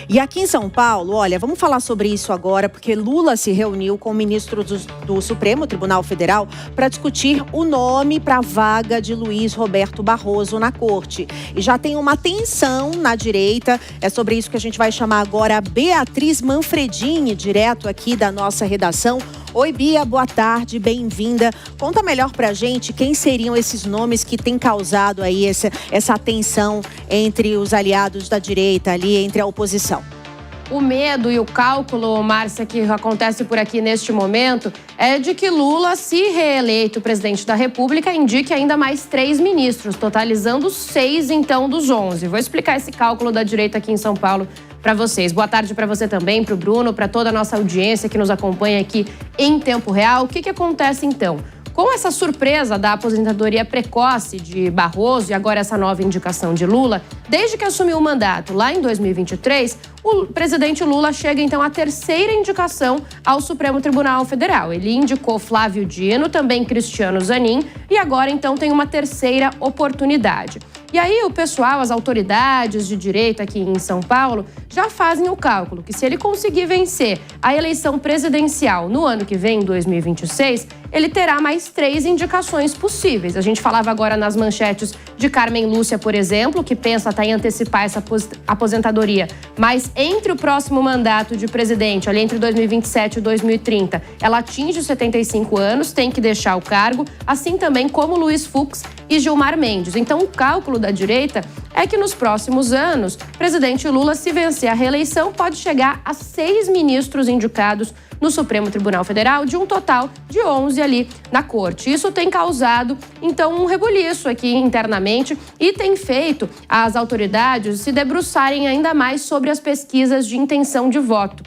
E aqui em São Paulo, olha, vamos falar sobre isso agora, porque Lula se reuniu com o ministro do Supremo Tribunal Federal para discutir o nome para a vaga de Luiz Roberto Barroso na corte. E já tem uma tensão na direita, é sobre isso que a gente vai chamar agora a Beatriz Manfredini, direto aqui da nossa redação. Oi, Bia, boa tarde, bem-vinda. Conta melhor pra gente quem seriam esses nomes que têm causado aí essa tensão entre os aliados da direita ali, entre a oposição. O medo e o cálculo, Márcia, que acontece por aqui neste momento, é de que Lula, se reeleito presidente da República, indique ainda mais 3 ministros, totalizando 6, então, dos 11. Vou explicar esse cálculo da direita aqui em São Paulo para vocês. Boa tarde para você também, para o Bruno, para toda a nossa audiência que nos acompanha aqui em tempo real. O que acontece, então? Com essa surpresa da aposentadoria precoce de Barroso e agora essa nova indicação de Lula, desde que assumiu o mandato lá em 2023, o presidente Lula chega então à 3ª indicação ao Supremo Tribunal Federal. Ele indicou Flávio Dino, também Cristiano Zanin e agora então tem uma 3ª oportunidade. E aí o pessoal, as autoridades de direita aqui em São Paulo já fazem o cálculo que se ele conseguir vencer a eleição presidencial no ano que vem, em 2026, ele terá mais 3 indicações possíveis. A gente falava agora nas manchetes de Carmen Lúcia, por exemplo, que pensa até em antecipar essa aposentadoria. Mas entre o próximo mandato de presidente, ali entre 2027 e 2030, ela atinge os 75 anos, tem que deixar o cargo, assim também como Luiz Fux e Gilmar Mendes. Então, o cálculo da direita é que nos próximos anos, o presidente Lula, se vencer a reeleição, pode chegar a 6 ministros indicados no Supremo Tribunal Federal, de um total de 11 ali na corte. Isso tem causado, então, um rebuliço aqui internamente e tem feito as autoridades se debruçarem ainda mais sobre as pesquisas de intenção de voto.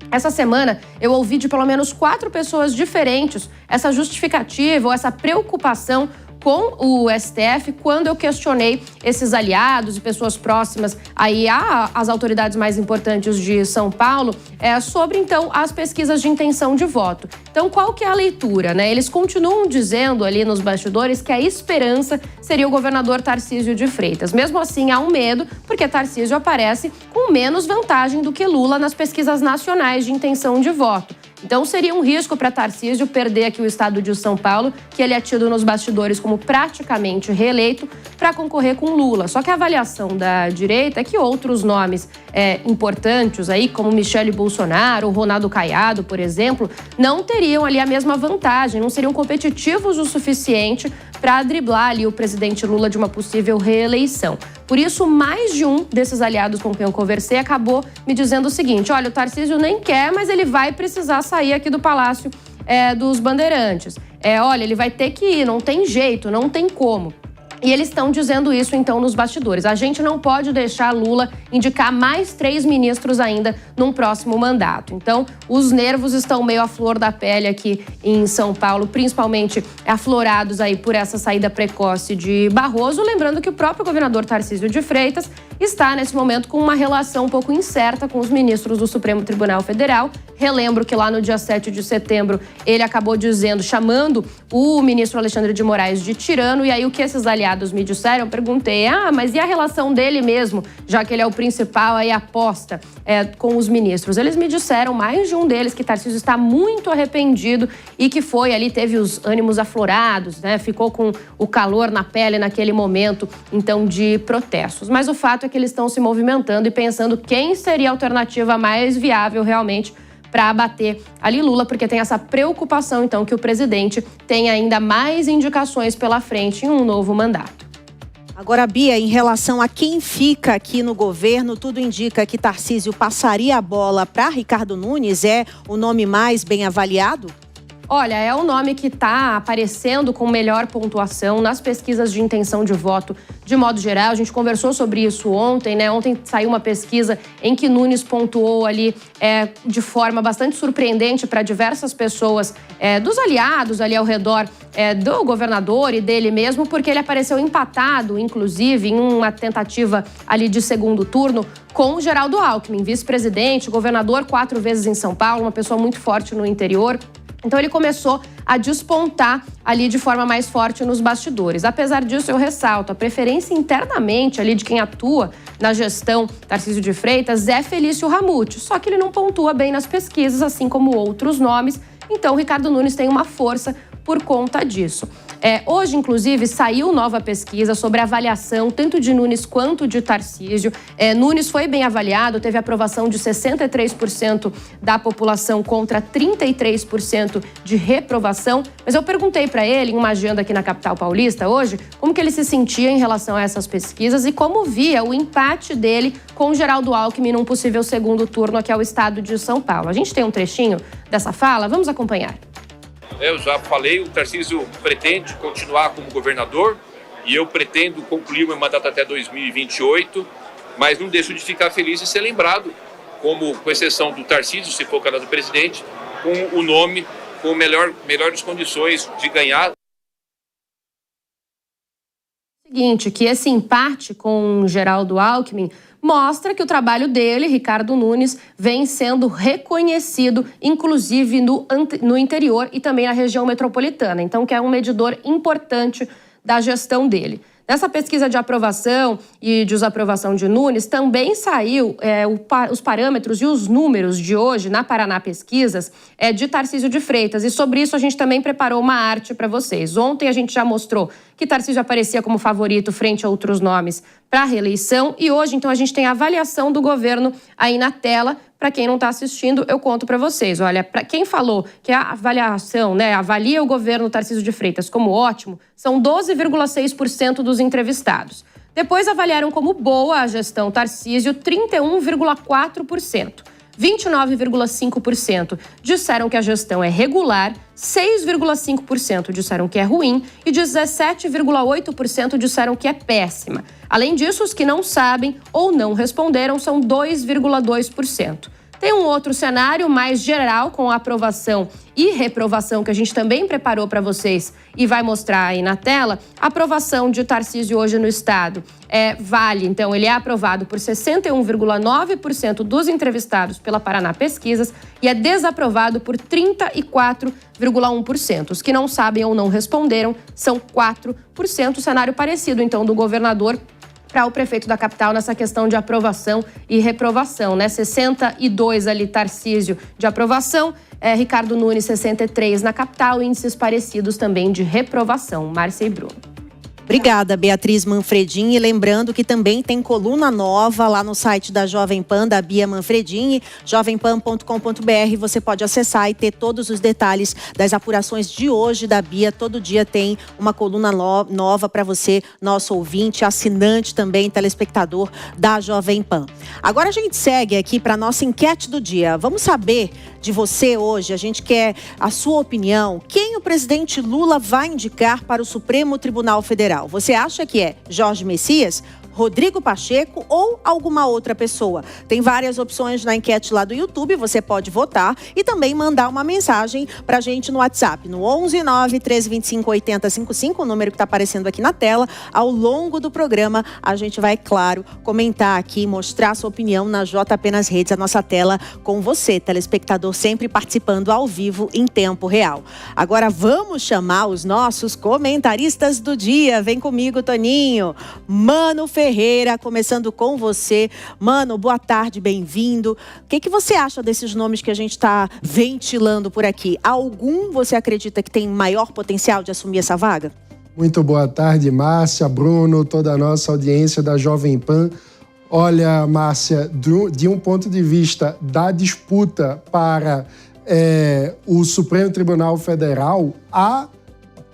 Essa semana, eu ouvi de pelo menos 4 pessoas diferentes essa justificativa ou essa preocupação com o STF quando eu questionei esses aliados e pessoas próximas aí às autoridades mais importantes de São Paulo sobre, então, as pesquisas de intenção de voto. Então, qual que é a leitura, né? Eles continuam dizendo ali nos bastidores que a esperança seria o governador Tarcísio de Freitas. Mesmo assim, há um medo, porque Tarcísio aparece com menos vantagem do que Lula nas pesquisas nacionais de intenção de voto. Então, seria um risco para Tarcísio perder aqui o estado de São Paulo, que ele é tido nos bastidores como praticamente reeleito, para concorrer com Lula. Só que a avaliação da direita é que outros nomes importantes, aí, como Michele Bolsonaro ou Ronaldo Caiado, por exemplo, não teriam ali a mesma vantagem, não seriam competitivos o suficiente para driblar ali o presidente Lula de uma possível reeleição. Por isso, mais de um desses aliados com quem eu conversei acabou me dizendo o seguinte: olha, o Tarcísio nem quer, mas ele vai precisar sair aqui do Palácio dos Bandeirantes. Olha, ele vai ter que ir, não tem jeito, não tem como. E eles estão dizendo isso, então, nos bastidores. A gente não pode deixar Lula indicar mais 3 ministros ainda num próximo mandato. Então, os nervos estão meio à flor da pele aqui em São Paulo, principalmente aflorados aí por essa saída precoce de Barroso. Lembrando que o próprio governador Tarcísio de Freitas está, nesse momento, com uma relação um pouco incerta com os ministros do Supremo Tribunal Federal. Relembro que lá no dia 7 de setembro, ele acabou chamando o ministro Alexandre de Moraes de tirano. E aí, o que esses aliados me disseram, eu perguntei, mas e a relação dele mesmo, já que ele é o principal aí aposta com os ministros? Eles me disseram, mais de um deles, que Tarcísio está muito arrependido e que teve os ânimos aflorados, né? Ficou com o calor na pele naquele momento, então, de protestos. Mas o fato é que eles estão se movimentando e pensando quem seria a alternativa mais viável realmente para abater ali Lula, porque tem essa preocupação, então, que o presidente tem ainda mais indicações pela frente em um novo mandato. Agora, Bia, em relação a quem fica aqui no governo, tudo indica que Tarcísio passaria a bola para Ricardo Nunes, é o nome mais bem avaliado? Olha, é o nome que está aparecendo com melhor pontuação nas pesquisas de intenção de voto de modo geral. A gente conversou sobre isso ontem, né? Ontem saiu uma pesquisa em que Nunes pontuou ali de forma bastante surpreendente para diversas pessoas dos aliados ali ao redor do governador e dele mesmo, porque ele apareceu empatado, inclusive, em uma tentativa ali de segundo turno com Geraldo Alckmin, vice-presidente, governador 4 vezes em São Paulo, uma pessoa muito forte no interior. Então ele começou a despontar ali de forma mais forte nos bastidores. Apesar disso, eu ressalto, a preferência internamente ali de quem atua na gestão Tarcísio de Freitas é Felício Ramute, só que ele não pontua bem nas pesquisas, assim como outros nomes. Então, o Ricardo Nunes tem uma força por conta disso. Hoje, inclusive, saiu nova pesquisa sobre a avaliação tanto de Nunes quanto de Tarcísio. Nunes foi bem avaliado, teve aprovação de 63% da população contra 33% de reprovação. Mas eu perguntei para ele, em uma agenda aqui na capital paulista hoje, como que ele se sentia em relação a essas pesquisas e como via o empate dele com Geraldo Alckmin num possível segundo turno aqui ao estado de São Paulo. A gente tem um trechinho dessa fala, vamos acompanhar. Eu já falei, o Tarcísio pretende continuar como governador e eu pretendo concluir o meu mandato até 2028, mas não deixo de ficar feliz e ser lembrado, com exceção do Tarcísio, se for o candidato presidente, com o nome, com melhores condições de ganhar. Seguinte, que esse empate com Geraldo Alckmin mostra que o trabalho dele, Ricardo Nunes, vem sendo reconhecido, inclusive no interior e também na região metropolitana. Então, que é um medidor importante da gestão dele. Nessa pesquisa de aprovação e desaprovação de Nunes, também saiu os parâmetros e os números de hoje, na Paraná Pesquisas, de Tarcísio de Freitas. E sobre isso a gente também preparou uma arte para vocês. Ontem a gente já mostrou que Tarcísio aparecia como favorito frente a outros nomes para a reeleição. E hoje, então, a gente tem a avaliação do governo aí na tela. Para quem não está assistindo, eu conto para vocês. Olha, para quem falou que a avaliação, avalia o governo Tarcísio de Freitas como ótimo, são 12,6% dos entrevistados. Depois avaliaram como boa a gestão Tarcísio, 31,4%. 29,5% disseram que a gestão é regular, 6,5% disseram que é ruim e 17,8% disseram que é péssima. Além disso, os que não sabem ou não responderam são 2,2%. Tem um outro cenário mais geral com aprovação e reprovação que a gente também preparou para vocês e vai mostrar aí na tela. A aprovação de Tarcísio hoje no estado vale, então ele é aprovado por 61,9% dos entrevistados pela Paraná Pesquisas e é desaprovado por 34,1%. Os que não sabem ou não responderam são 4%, cenário parecido então do governador para o prefeito da capital nessa questão de aprovação e reprovação, 62 ali Tarcísio de aprovação, Ricardo Nunes 63 na capital, índices parecidos também de reprovação. Márcia e Bruno. Obrigada, Beatriz Manfredini. Lembrando que também tem coluna nova lá no site da Jovem Pan, da Bia Manfredini, jovempan.com.br. Você pode acessar e ter todos os detalhes das apurações de hoje da Bia. Todo dia tem uma coluna nova para você, nosso ouvinte, assinante também, telespectador da Jovem Pan. Agora a gente segue aqui para a nossa enquete do dia. Vamos saber de você hoje, a gente quer a sua opinião. Quem o presidente Lula vai indicar para o Supremo Tribunal Federal? Você acha que é Jorge Messias, Rodrigo Pacheco ou alguma outra pessoa? Tem várias opções na enquete lá do YouTube, você pode votar e também mandar uma mensagem pra gente no WhatsApp, no 11 9 1325 8055, o número que está aparecendo aqui na tela. Ao longo do programa, a gente vai, claro, comentar aqui, mostrar a sua opinião na JP nas redes, a nossa tela com você, telespectador, sempre participando ao vivo em tempo real. Agora vamos chamar os nossos comentaristas do dia. Vem comigo, Toninho. Mano Ferreira, começando com você. Mano, boa tarde, bem-vindo. O que você acha desses nomes que a gente está ventilando por aqui? Algum você acredita que tem maior potencial de assumir essa vaga? Muito boa tarde, Márcia, Bruno, toda a nossa audiência da Jovem Pan. Olha, Márcia, de um ponto de vista da disputa para o Supremo Tribunal Federal, a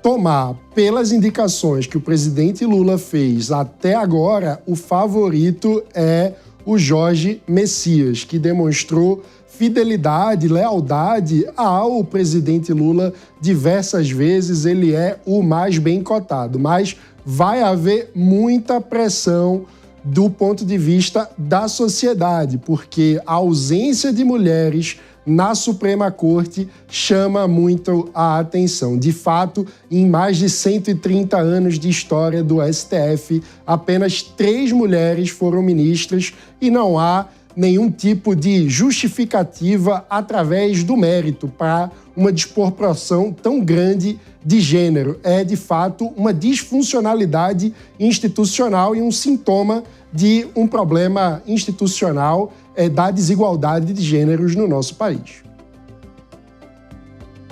tomar pelas indicações que o presidente Lula fez até agora, o favorito é o Jorge Messias, que demonstrou fidelidade, lealdade ao presidente Lula diversas vezes. Ele é o mais bem cotado, mas vai haver muita pressão do ponto de vista da sociedade, porque a ausência de mulheres na Suprema Corte chama muito a atenção. De fato, em mais de 130 anos de história do STF, apenas 3 mulheres foram ministras e não há nenhum tipo de justificativa através do mérito para uma desproporção tão grande de gênero. É, de fato, uma disfuncionalidade institucional e um sintoma de um problema institucional da desigualdade de gêneros no nosso país.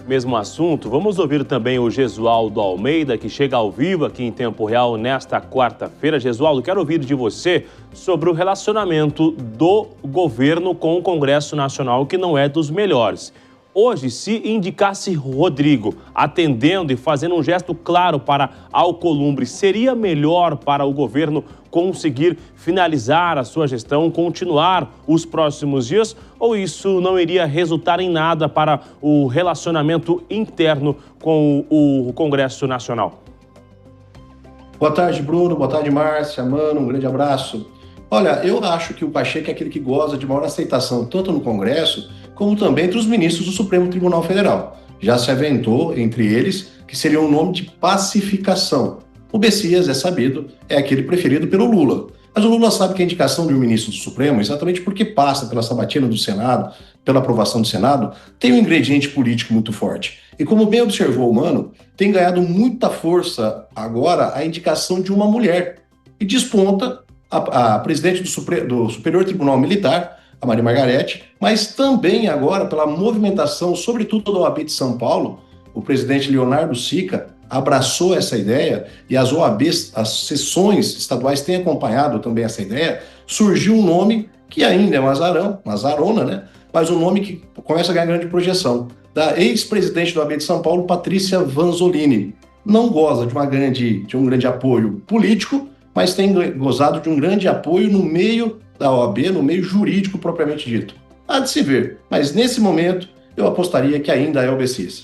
Mesmo assunto, vamos ouvir também o Gesualdo Almeida, que chega ao vivo aqui em tempo real nesta quarta-feira. Gesualdo, quero ouvir de você sobre o relacionamento do governo com o Congresso Nacional, que não é dos melhores. Hoje, se indicasse Rodrigo atendendo e fazendo um gesto claro para Alcolumbre, seria melhor para o governo conseguir finalizar a sua gestão, continuar os próximos dias? Ou isso não iria resultar em nada para o relacionamento interno com o Congresso Nacional? Boa tarde, Bruno. Boa tarde, Márcia, Mano. Um grande abraço. Olha, eu acho que o Pacheco é aquele que goza de maior aceitação, tanto no Congresso, como também entre os ministros do Supremo Tribunal Federal. Já se aventou, entre eles, que seria um nome de pacificação. O Messias, é sabido, é aquele preferido pelo Lula. Mas o Lula sabe que a indicação de um ministro do Supremo, exatamente porque passa pela sabatina do Senado, pela aprovação do Senado, tem um ingrediente político muito forte. E como bem observou o Mano, tem ganhado muita força agora a indicação de uma mulher. E desponta a presidente do Superior Tribunal Militar, a Maria Margarete, mas também agora pela movimentação, sobretudo da OAB de São Paulo, o presidente Leonardo Sica abraçou essa ideia e as OABs, as sessões estaduais têm acompanhado também essa ideia. Surgiu um nome que ainda é um azarão, uma azarona, né? Mas um nome que começa a ganhar grande projeção, da ex-presidente da OAB de São Paulo, Patrícia Vanzolini. Não goza de um grande apoio político, mas tem gozado de um grande apoio no meio da OAB, no meio jurídico propriamente dito. Há de se ver, mas nesse momento eu apostaria que ainda é o Messias.